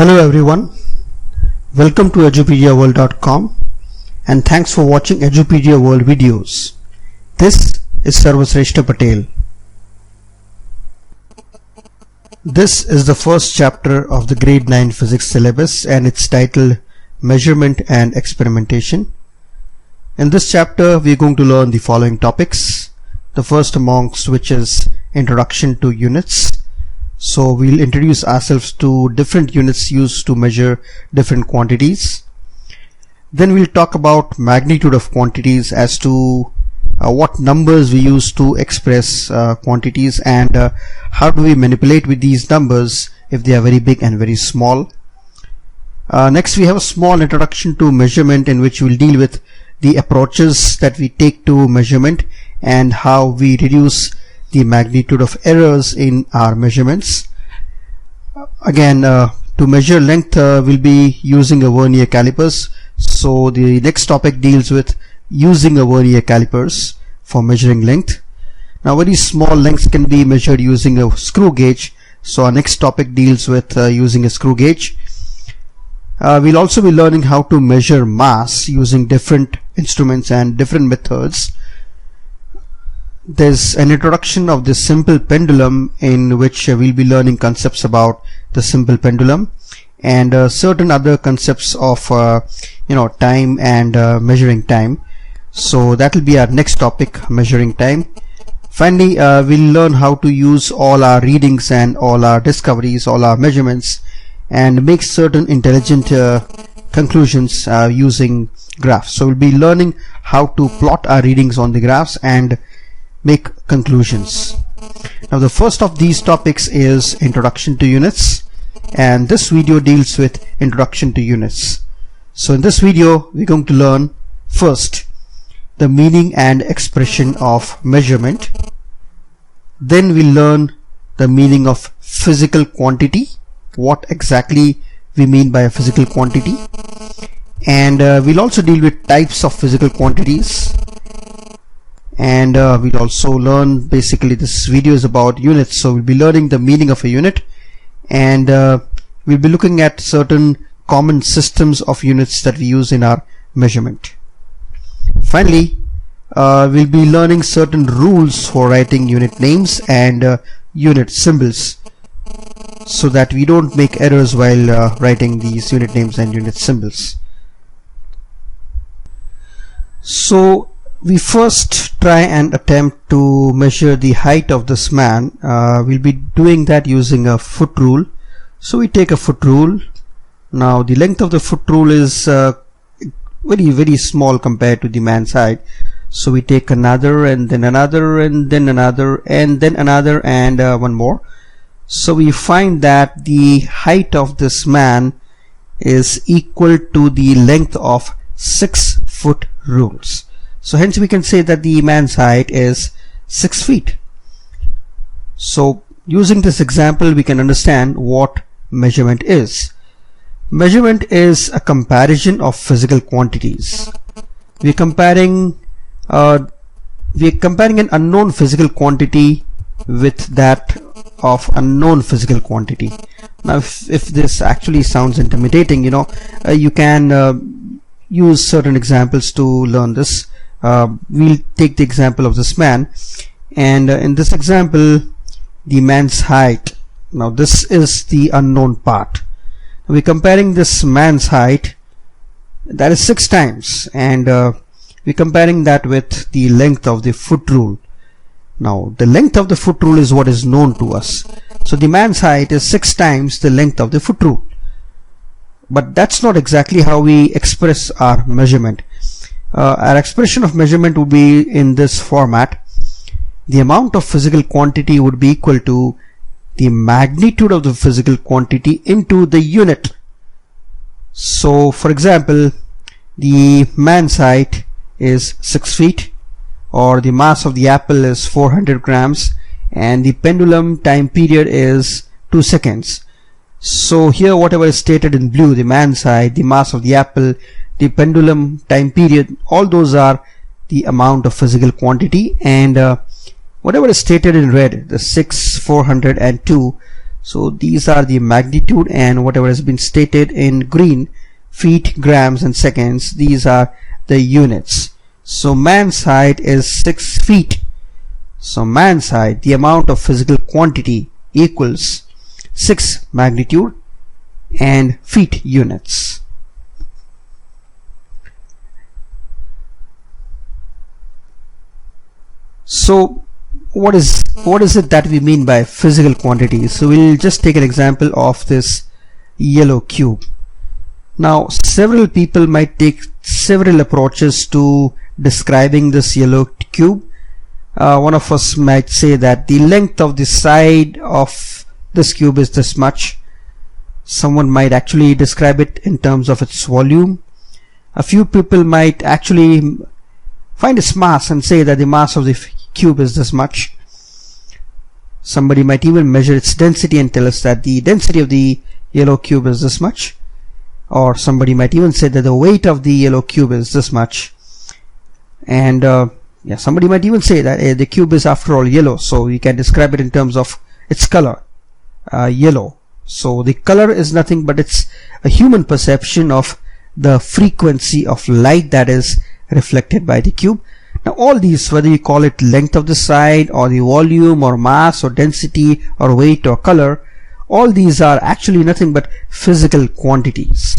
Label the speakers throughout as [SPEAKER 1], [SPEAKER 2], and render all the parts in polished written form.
[SPEAKER 1] Hello everyone, welcome to edupediaworld.com and thanks for watching Edupedia World videos. This is Sarvasreshta Patel. This is the first chapter of the grade 9 physics syllabus and it's titled Measurement and Experimentation. In this chapter we are going to learn the following topics, the first amongst which is Introduction to Units. So we'll introduce ourselves to different units used to measure different quantities. Then we'll talk about magnitude of quantities as to what numbers we use to express quantities and how do we manipulate with these numbers if they are very big and very small. Next we have a small introduction to measurement in which we'll deal with the approaches that we take to measurement and how we reduce the magnitude of errors in our measurements. Again, to measure length we'll be using a vernier calipers. So the next topic deals with using a vernier calipers for measuring length. Now very small lengths can be measured using a screw gauge. So our next topic deals with using a screw gauge. We'll also be learning how to measure mass using different instruments and different methods. There's an introduction of the simple pendulum in which we'll be learning concepts about the simple pendulum and certain other concepts of time and measuring time. So that will be our next topic, measuring time. Finally, we'll learn how to use all our readings and all our discoveries, all our measurements, and make certain intelligent conclusions using graphs. So we'll be learning how to plot our readings on the graphs and make conclusions. Now the first of these topics is Introduction to Units, and this video deals with Introduction to Units. So in this video we're going to learn first the meaning and expression of measurement. Then we'll learn the meaning of physical quantity, what exactly we mean by a physical quantity, and we'll also deal with types of physical quantities. And we'll also learn, basically this video is about units, so we'll be learning the meaning of a unit, and we'll be looking at certain common systems of units that we use in our measurement. Finally, we'll be learning certain rules for writing unit names and unit symbols so that we don't make errors while writing these unit names and unit symbols. So we first try and attempt to measure the height of this man. We'll be doing that using a foot rule. So we take a foot rule. Now the length of the foot rule is very small compared to the man's height. So we take another and then another and then another and then another and one more. So we find that the height of this man is equal to the length of 6 foot rules. So hence we can say that the man's height is 6 feet. So using this example we can understand what measurement is. Measurement is a comparison of physical quantities. We are comparing an unknown physical quantity with that of unknown physical quantity. Now if this actually sounds intimidating, you can use certain examples to learn this. We'll take the example of this man, and in this example the man's height, now this is the unknown part. We're comparing this man's height, that is 6 times, and we're comparing that with the length of the foot rule. Now the length of the foot rule is what is known to us, so the man's height is 6 times the length of the foot rule. But that's not exactly how we express our measurement. Our expression of measurement would be in this format. The amount of physical quantity would be equal to the magnitude of the physical quantity into the unit. So for example, the man's height is 6 feet, or the mass of the apple is 400 grams, and the pendulum time period is 2 seconds. So here whatever is stated in blue, the man's height, the mass of the apple, the pendulum time period, all those are the amount of physical quantity, and whatever is stated in red, the 6, 400 and 2, So these are the magnitude, and whatever has been stated in green, feet, grams and seconds, these are the units. So man's height is 6 feet. So man's height, the amount of physical quantity, equals 6 magnitude and feet units. So what is it that we mean by physical quantities? So we'll just take an example of this yellow cube. Now several people might take several approaches to describing this yellow cube. One of us might say that the length of the side of this cube is this much. Someone might actually describe it in terms of its volume. A few people might actually find its mass and say that the mass of the cube is this much. Somebody might even measure its density and tell us that the density of the yellow cube is this much. Or somebody might even say that the weight of the yellow cube is this much. And somebody might even say that the cube is after all yellow, so we can describe it in terms of its color, yellow. So the color is nothing but it's a human perception of the frequency of light that is reflected by the cube. Now all these, whether you call it length of the side or the volume or mass or density or weight or color, all these are actually nothing but physical quantities.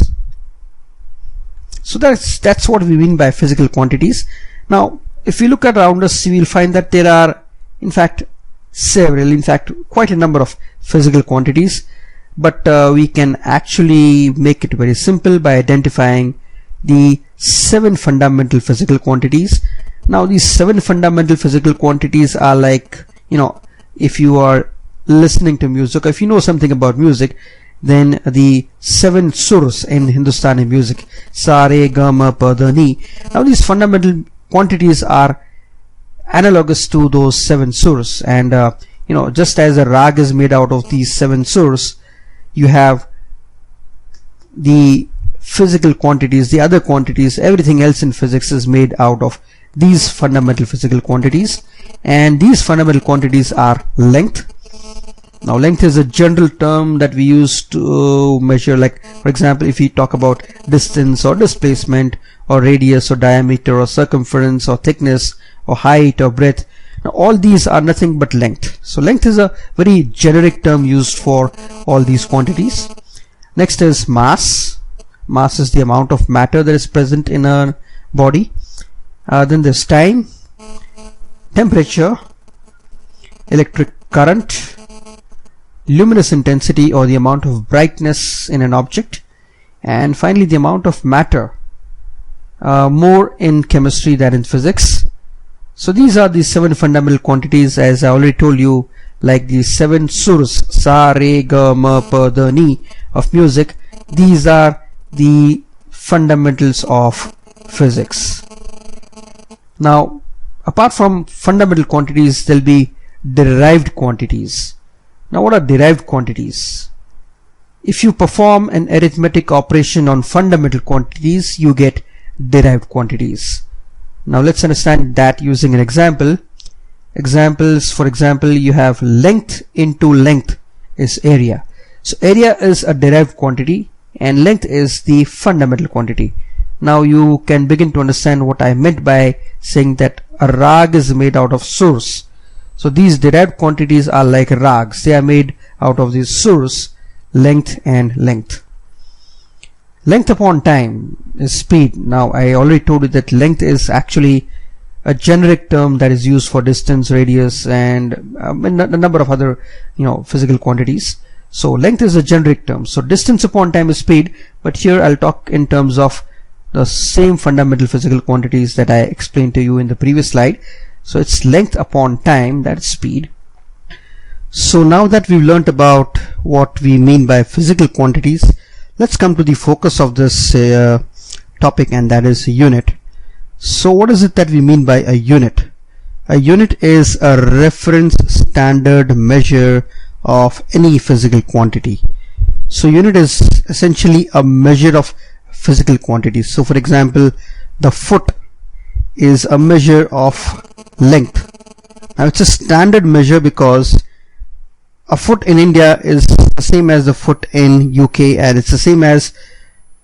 [SPEAKER 1] So that's what we mean by physical quantities. Now if we look around us, we will find that there are in fact quite a number of physical quantities, but we can actually make it very simple by identifying the 7 fundamental physical quantities. Now these 7 fundamental physical quantities are like, if you are listening to music, if you know something about music, then the 7 surs in Hindustani music, sa re ga ma pa da ni. Now these fundamental quantities are analogous to those 7 surs, and just as a rag is made out of these 7 surs, you have the physical quantities, the other quantities, everything else in physics is made out of these fundamental physical quantities. And these fundamental quantities are length. Now length is a general term that we use to measure, like for example, if we talk about distance or displacement or radius or diameter or circumference or thickness or height or breadth. Now all these are nothing but length. So length is a very generic term used for all these quantities. Next is mass. Mass is the amount of matter that is present in a body. Then there's time, temperature, electric current, luminous intensity or the amount of brightness in an object, and finally the amount of matter, more in chemistry than in physics. So these are the 7 fundamental quantities, as I already told you, like the 7 surs, sa re ga ma pa da ni of music. These are the fundamentals of physics. Now apart from fundamental quantities, there will be derived quantities. Now what are derived quantities? If you perform an arithmetic operation on fundamental quantities, you get derived quantities. Now let's understand that using an example. Examples, for example, you have length into length is area. So area is a derived quantity and length is the fundamental quantity. Now you can begin to understand what I meant by saying that a rag is made out of surs. So these derived quantities are like rags. They are made out of these surs, length and length. Length upon time is speed. Now I already told you that length is actually a generic term that is used for distance, radius and a number of other physical quantities. So length is a generic term. So distance upon time is speed, but here I'll talk in terms of the same fundamental physical quantities that I explained to you in the previous slide. So it's length upon time, that's speed. So now that we've learnt about what we mean by physical quantities, let's come to the focus of this topic, and that is a unit. So what is it that we mean by a unit? A unit is a reference standard measure of any physical quantity. So unit is essentially a measure of physical quantities. So for example, the foot is a measure of length. Now it's a standard measure because a foot in India is the same as the foot in UK, and it's the same as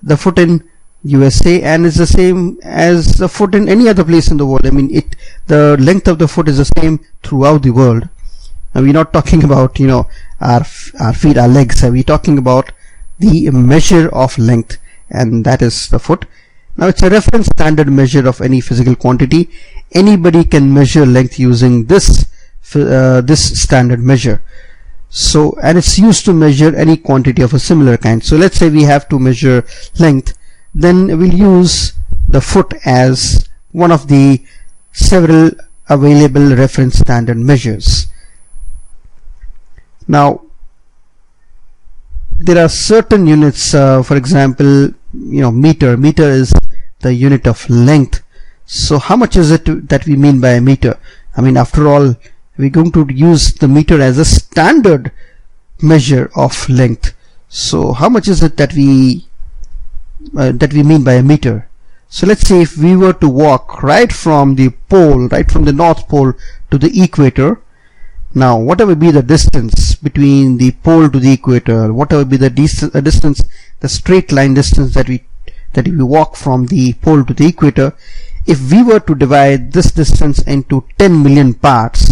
[SPEAKER 1] the foot in USA, and it's the same as the foot in any other place in the world. I mean, the length of the foot is the same throughout the world. Now we're not talking about, you know, our feet, our legs. We're talking about the measure of length, and that is the foot. Now it's a reference standard measure of any physical quantity. Anybody can measure length using this standard measure. So, and it's used to measure any quantity of a similar kind. So let's say we have to measure length, then we'll use the foot as one of the several available reference standard measures. Now there are certain units, for example, you know, meter is the unit of length. So how much is it that we mean by a meter? I mean, after all, we're going to use the meter as a standard measure of length. So how much is it that we mean by a meter? So let's say if we were to walk right from the pole, right from the North Pole to the equator. Now whatever be the distance between the pole to the equator, whatever be the distance, the straight line distance that we walk from the pole to the equator, if we were to divide this distance into 10 million parts,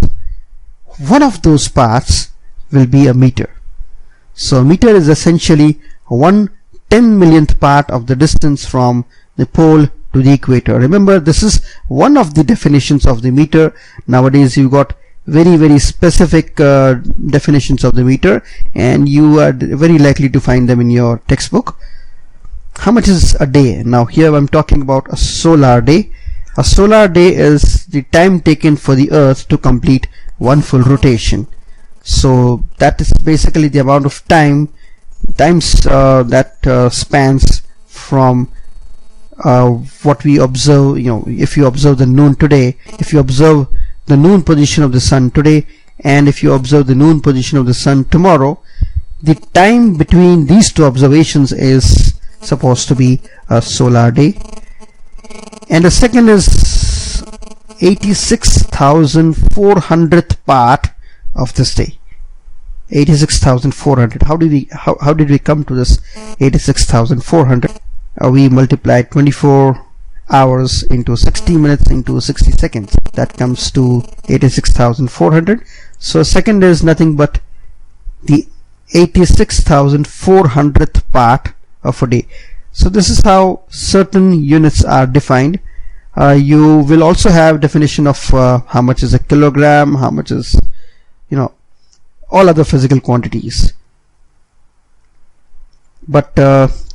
[SPEAKER 1] one of those parts will be a meter. So a meter is essentially 1/10 millionth part of the distance from the pole to the equator. Remember, this is one of the definitions of the meter. Nowadays you got very specific definitions of the meter, and you are very likely to find them in your textbook. How much is a day? Now here I'm talking about a solar day. A solar day is the time taken for the Earth to complete one full rotation. So that is basically the amount of time that spans from what we observe. You know, if you observe the noon today, if you observe the noon position of the sun today, and if you observe the noon position of the sun tomorrow, the time between these two observations is supposed to be a solar day. And the second is 86,400th part of this day. 86,400. How did we come to this 86,400? We multiplied 24 hours into 60 minutes into 60 seconds. That comes to 86,400. So second is nothing but the 86,400th part of a day. So this is how certain units are defined. You will also have definition of how much is a kilogram, how much is, you know, all other physical quantities. But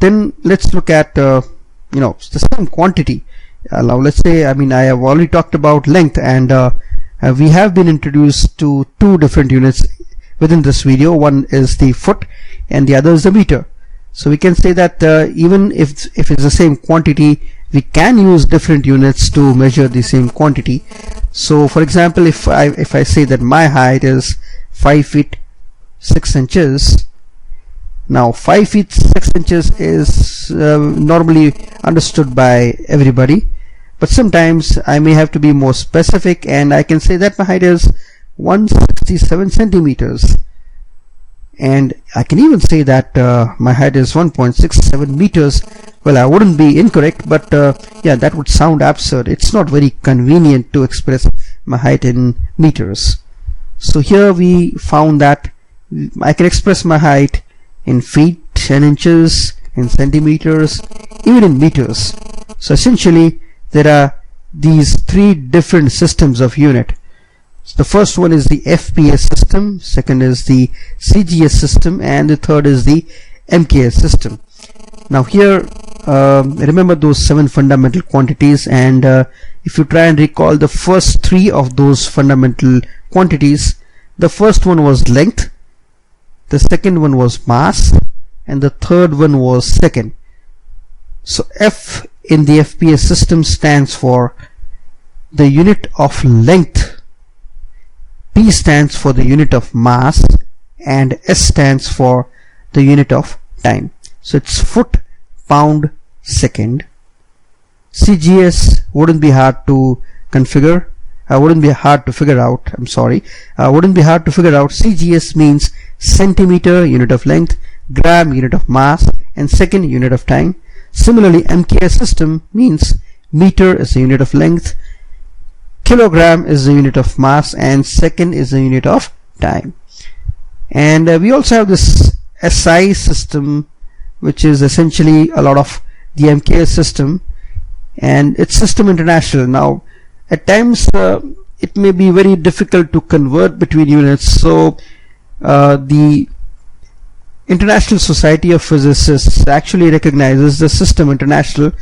[SPEAKER 1] then let's look at you know, the same quantity. Now let's say, I mean, I have already talked about length, and we have been introduced to two different units within this video. One is the foot and the other is the meter. So we can say that even if it's the same quantity, we can use different units to measure the same quantity. So for example, if I say that my height is 5 feet 6 inches, now 5 feet 6 inches is normally understood by everybody, but sometimes I may have to be more specific, and I can say that my height is 167 centimeters. And I can even say that my height is 1.67 meters. Well, I wouldn't be incorrect, but yeah, that would sound absurd. It's not very convenient to express my height in meters. So here we found that I can express my height in feet, 10 inches, in centimeters, even in meters. So essentially there are these three different systems of unit. So the first one is the FPS system, second is the CGS system, and the third is the MKS system. Now here remember those 7 fundamental quantities, and if you try and recall the first 3 of those fundamental quantities, the first one was length, the second one was mass, and the third one was second. So F in the FPS system stands for the unit of length, P stands for the unit of mass, and S stands for the unit of time. So it's foot, pound, second. CGS wouldn't be hard to configure. wouldn't be hard to figure out. I'm sorry, wouldn't be hard to figure out. CGS means centimeter, unit of length, gram, unit of mass, and second, unit of time. Similarly, MKS system means meter is the unit of length, kilogram is the unit of mass, and second is the unit of time. And we also have this SI system, which is essentially a lot of the MKS system, and it's System International. Now at times it may be very difficult to convert between units, so the International Society of Physicists actually recognizes the System International,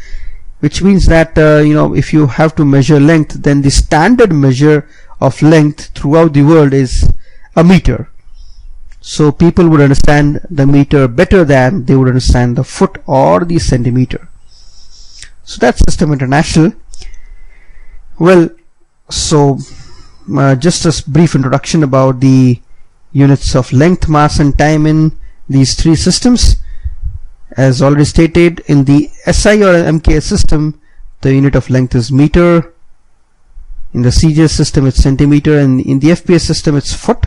[SPEAKER 1] which means that if you have to measure length, then the standard measure of length throughout the world is a meter. So people would understand the meter better than they would understand the foot or the centimeter. So that's System International. Well, so just a brief introduction about the units of length, mass, and time in these three systems. As already stated, in the SI or MKS system, the unit of length is meter. In the CGS system, it's centimeter, and in the FPS system, it's foot.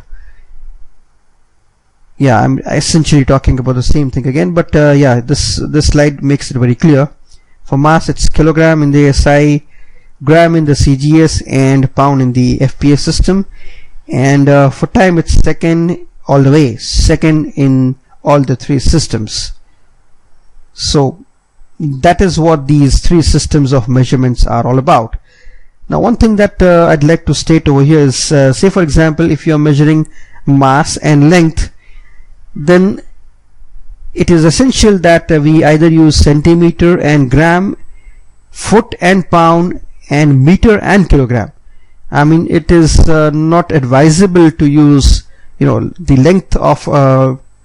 [SPEAKER 1] Yeah, I'm essentially talking about the same thing again, but yeah, this slide makes it very clear. For mass, it's kilogram in the SI, gram in the CGS, and pound in the FPS system. And for time, it's second all the way, second in all the three systems. So that is what these three systems of measurements are all about. Now, one thing that I'd like to state over here is, say for example, if you are measuring mass and length, then it is essential that we either use centimeter and gram, foot and pound, and meter and kilogram. I mean, it is not advisable to use the length of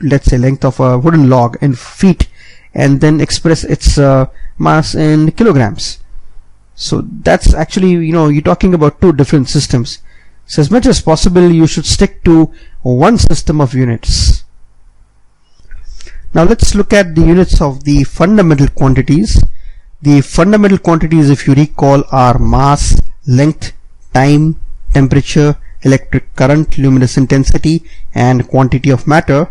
[SPEAKER 1] let's say length of a wooden log in feet and then express its mass in kilograms. So that's actually, you're talking about two different systems. So as much as possible, you should stick to one system of units. Now let's look at the units of the fundamental quantities. The fundamental quantities, if you recall, are mass, length, time, temperature, electric current, luminous intensity, and quantity of matter.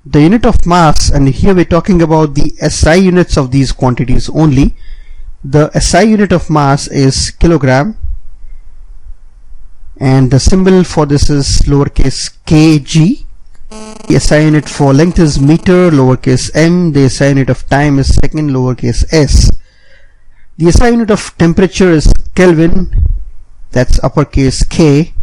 [SPEAKER 1] The unit of mass, and here we're talking about the SI units of these quantities only. The SI unit of mass is kilogram, and the symbol for this is lowercase kg. The SI unit for length is meter, lowercase m. The SI unit of time is second, lowercase s. The SI unit of temperature is Kelvin, that's uppercase K.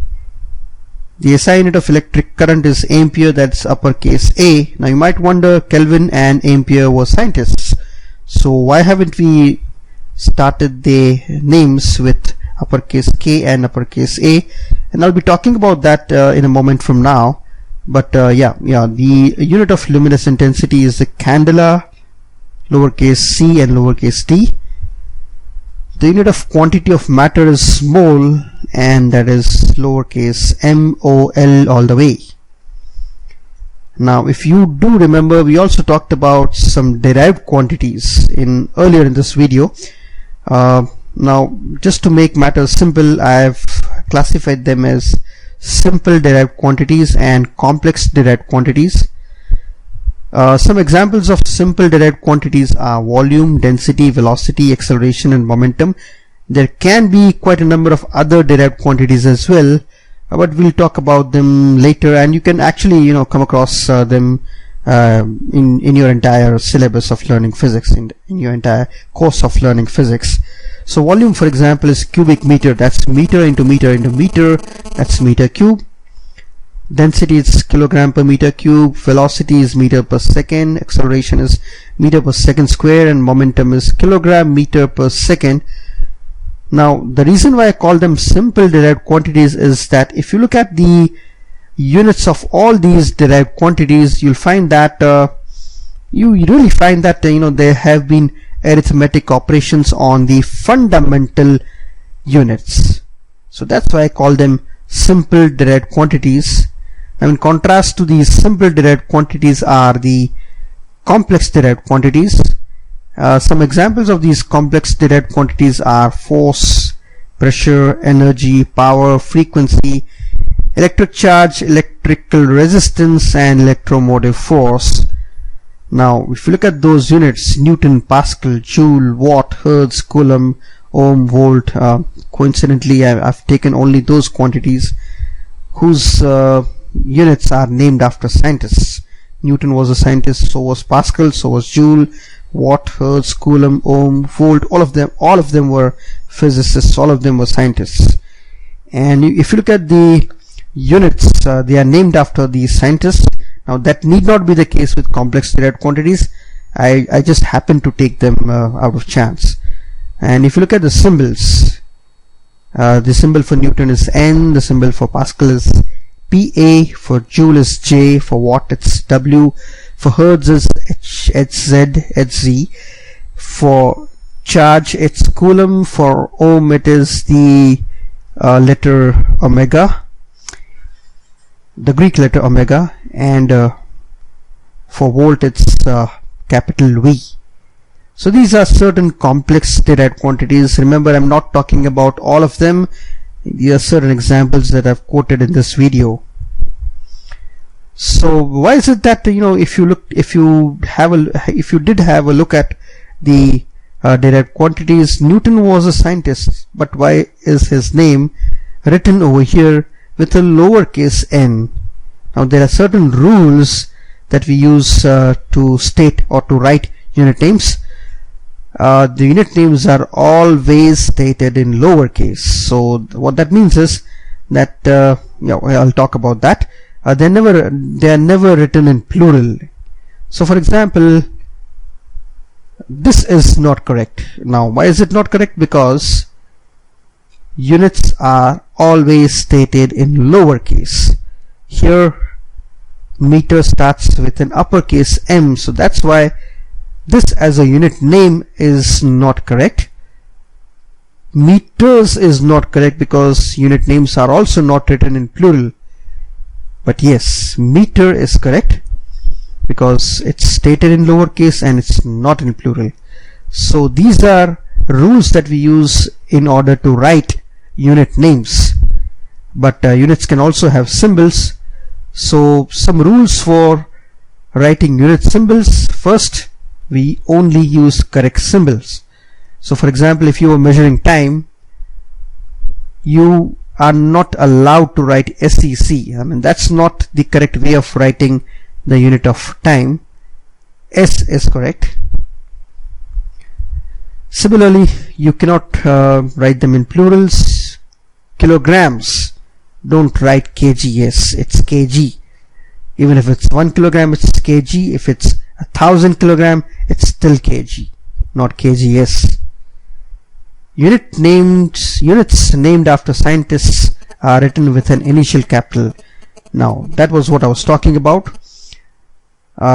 [SPEAKER 1] The SI unit of electric current is ampere, that's uppercase A. Now you might wonder, Kelvin and ampere were scientists, so why haven't we started their names with uppercase K and uppercase A? And I'll be talking about that in a moment from now. But yeah, the unit of luminous intensity is the candela, lowercase c and lowercase t. The unit of quantity of matter is mole, and that is lowercase mol all the way. Now if you do remember, we also talked about some derived quantities earlier in this video. Now just to make matters simple, I have classified them as simple derived quantities and complex derived quantities. Some examples of simple derived quantities are volume, density, velocity, acceleration, and momentum. There can be quite a number of other derived quantities as well, but we'll talk about them later, and you can actually come across them in your entire syllabus of learning physics, in your entire course of learning physics. So volume, for example, is cubic meter, that's meter into meter into meter, that's meter cube. Density is kilogram per meter cube, velocity is meter per second, acceleration is meter per second square, and momentum is kilogram meter per second. Now the reason why I call them simple derived quantities is that if you look at the units of all these derived quantities, you'll find that you really find that there have been arithmetic operations on the fundamental units. So that's why I call them simple derived quantities. Now in contrast to these simple derived quantities are the complex derived quantities. Some examples of these complex derived quantities are force, pressure, energy, power, frequency, electric charge, electrical resistance, and electromotive force. Now if you look at those units, Newton, Pascal, Joule, Watt, Hertz, Coulomb, Ohm, Volt, coincidentally I've taken only those quantities whose units are named after scientists. Newton was a scientist, so was Pascal, so was Joule, Watt, Hertz, Coulomb, Ohm, Volt. All of them were physicists, all of them were scientists. And if you look at the units, they are named after these scientists. Now that need not be the case with complex derived quantities. I just happen to take them out of chance. And if you look at the symbols, the symbol for Newton is N, the symbol for Pascal is PA, for Joule is J, for Watt it's W, for Hertz is HZ, HZ, for charge it's Coulomb, for Ohm it is the letter omega, the Greek letter omega, and for volt it's capital V. So these are certain complex derived quantities. Remember, I'm not talking about all of them. These are certain examples that I've quoted in this video. So why is it that, if you did have a look at the derived quantities, Newton was a scientist, but why is his name written over here with a lowercase n? Now there are certain rules that we use to state or to write unit names. The unit names are always stated in lowercase. So what that means is that I'll talk about that. They are never written in plural. So for example, this is not correct. Now why is it not correct? Because units are always stated in lowercase. Here meter starts with an uppercase M, so that's why this as a unit name is not correct. Meters is not correct because unit names are also not written in plural. But yes, meter is correct because it's stated in lowercase and it's not in plural. So these are rules that we use in order to write unit names. But units can also have symbols. So some rules for writing unit symbols. First, we only use correct symbols. So for example, if you are measuring time, you are not allowed to write SEC. That's not the correct way of writing the unit of time. S is correct. Similarly, you cannot write them in plurals. Kilograms, don't write kgs, it's kg. Even if it's 1 kilogram, it's kg. If it's 1,000 kilogram, it's still kg, not kgs. Units named after scientists are written with an initial capital. Now that was what I was talking about.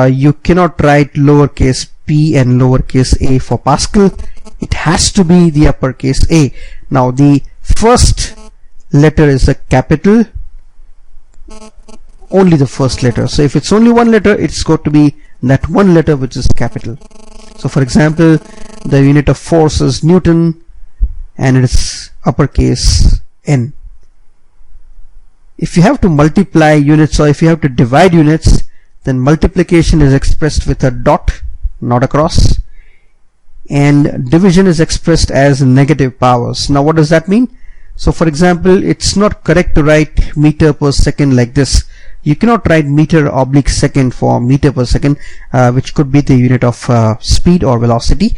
[SPEAKER 1] You cannot write lowercase p and lowercase a for Pascal. It has to be the uppercase A. Now the first letter is a capital, only the first letter. So if it's only one letter, it's got to be that one letter which is capital. So for example, the unit of force is Newton and it is uppercase N. If you have to multiply units or if you have to divide units, then multiplication is expressed with a dot, not a cross, and division is expressed as negative powers. Now what does that mean? So for example, it's not correct to write meter per second like this. You cannot write meter oblique second for meter per second, which could be the unit of speed or velocity.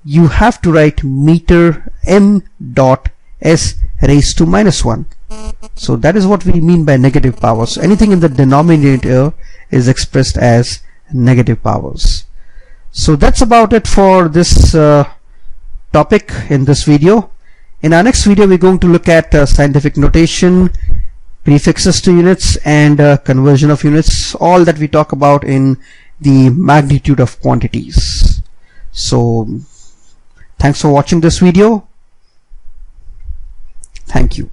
[SPEAKER 1] You have to write meter m dot s raised to -1. So that is what we mean by negative powers. So anything in the denominator is expressed as negative powers. So that's about it for this topic in this video. In our next video, we're going to look at scientific notation, prefixes to units, and conversion of units, all that we talk about in the magnitude of quantities. So thanks for watching this video. Thank you.